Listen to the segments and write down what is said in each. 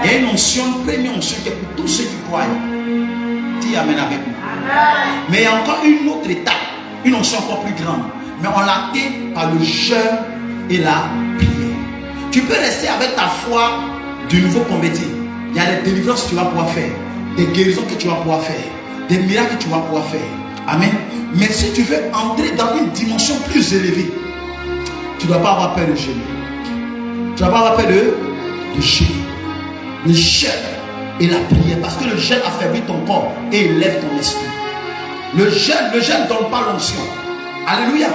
Il y a une onction, une première onction qui est pour tous ceux qui croient. Dis amen avec nous. Mais il y a encore une autre étape, une onction encore plus grande. Mais on l'atteint par le jeûne et la prière. Tu peux rester avec ta foi du nouveau converti. Il y a des délivrances que tu vas pouvoir faire, des guérisons que tu vas pouvoir faire, des miracles que tu vas pouvoir faire. Amen. Mais si tu veux entrer dans une dimension plus élevée, tu ne dois pas avoir peur de jeûner. Tu ne dois pas avoir peur de jeûner. Le jeûne et la prière. Parce que le jeûne affaiblit ton corps et élève ton esprit. Le jeûne ne donne pas l'onction. Alléluia.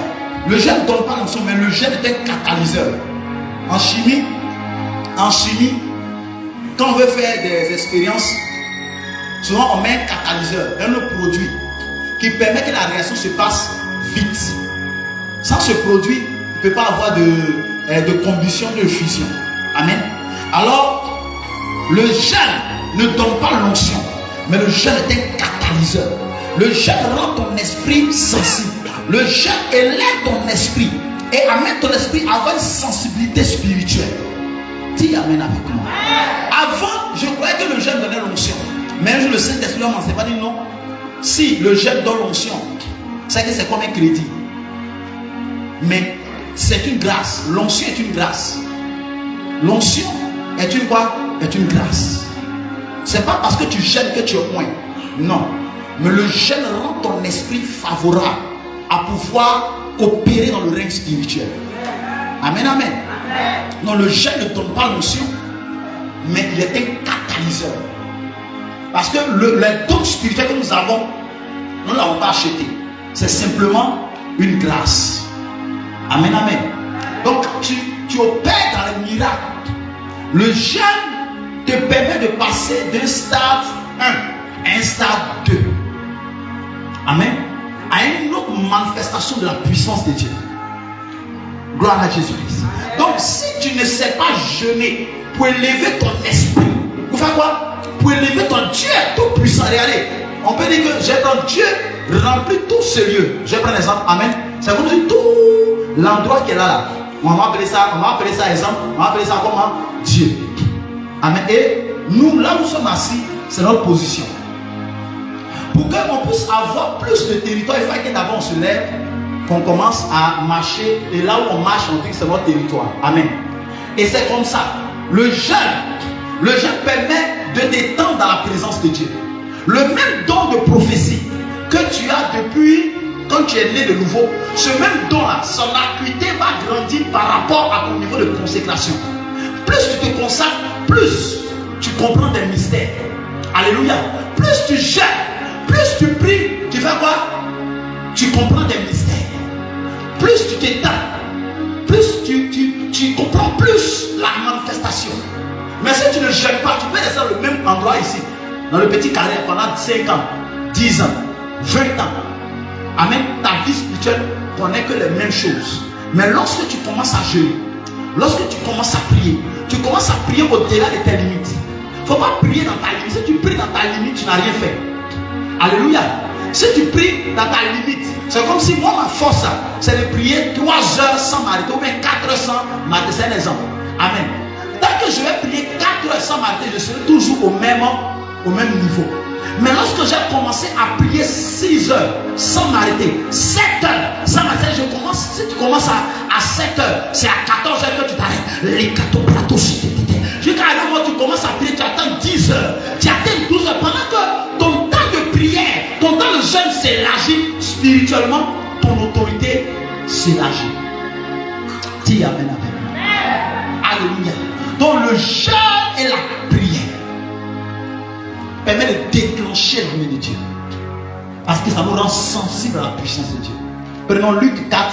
Le jeûne ne donne pas l'onction, mais le jeûne est un catalyseur. En chimie, quand on veut faire des expériences, souvent on met un catalyseur, un autre produit qui permet que la réaction se passe vite. Sans ce produit, il ne peut pas avoir de combustion, de fusion. Amen. Alors, le jeûne ne donne pas l'onction, mais le jeûne est un catalyseur. Le jeûne rend ton esprit sensible. Le jeûne élève ton esprit et amène ton esprit à avoir une sensibilité spirituelle. Dis amen avec moi. Avant, je croyais que le jeûne donnait l'onction. Mais un jour, le Saint-Esprit m'a enseigné, pas dit non. Si le jeûne donne l'onction, c'est que c'est comme un crédit. Mais c'est une grâce. L'onction est une grâce. L'onction est une quoi? Est une grâce. C'est pas parce que tu jeûnes que tu es au point. Non. Mais le jeûne rend ton esprit favorable à pouvoir opérer dans le règne spirituel. Amen, amen. Non, le jeûne ne donne pas l'onction, mais il est un catalyseur. Parce que les dons spirituels que nous avons, nous ne l'avons pas acheté. C'est simplement une grâce. Amen, amen. Donc, tu opères dans les miracles. Le jeûne te permet de passer d'un stade 1 à un stade 2. Amen. À une autre manifestation de la puissance de Dieu. Gloire à Jésus-Christ. Donc, si tu ne sais pas jeûner pour élever ton esprit, pour faire quoi? Pour élever ton Dieu tout puissant. Regardez, on peut dire que j'ai un Dieu rempli tous ces lieux. Je vais prendre un exemple. Amen. C'est comme si tout l'endroit qui est là. On va appeler ça exemple. On va appeler ça comment? Dieu. Amen. Et nous, là où nous sommes assis, c'est notre position. Pour qu'on puisse avoir plus de territoire, il faut que d'abord on se lève, qu'on commence à marcher. Et là où on marche, on dit que c'est notre territoire. Amen. Et c'est comme ça. Le jeûne permet de t'étendre dans la présence de Dieu. Le même don de prophétie que tu as depuis quand tu es né de nouveau, ce même don-là, son acuité va grandir par rapport à ton niveau de consécration. Plus tu te consacres, plus tu comprends des mystères. Alléluia. Plus tu jeûnes, plus tu pries, tu fais quoi? Tu comprends des mystères. Plus tu t'étends, plus tu comprends plus la manifestation. Mais si tu ne jeûnes pas, tu peux rester dans le même endroit ici, dans le petit carré pendant 5 ans, 10 ans, 20 ans. Amen. Ta vie spirituelle connaît que les mêmes choses. Mais lorsque tu commences à jeûner, lorsque tu commences à prier, tu commences à prier au-delà de tes limites. Il ne faut pas prier dans ta limite. Si tu pries dans ta limite, tu n'as rien fait. Alléluia. Si tu pries dans ta limite, c'est comme si moi, ma force, c'est de prier 3 heures sans m'arrêter, ou bien 4 heures sans m'arrêter. C'est un exemple. Amen. Tant que je vais prier 4 heures sans m'arrêter, je serai toujours au même niveau. Mais lorsque j'ai commencé à prier 6 heures sans m'arrêter, 7 heures sans m'arrêter, si tu commences à 7 heures, c'est à 14 heures que tu t'arrêtes. Les 14 plateaux, jusqu'à un moment tu commences à prier, tu attends 10 heures, tu attends 12 heures, pendant que ton temps de prière, ton temps de jeûne s'élargit spirituellement, ton autorité s'élargit. Dis amen, amen. Alléluia. Donc le jeûne et la prière permet de déclencher l'armée de Dieu. Parce que ça nous rend sensibles à la puissance de Dieu. Prenons Luc 4.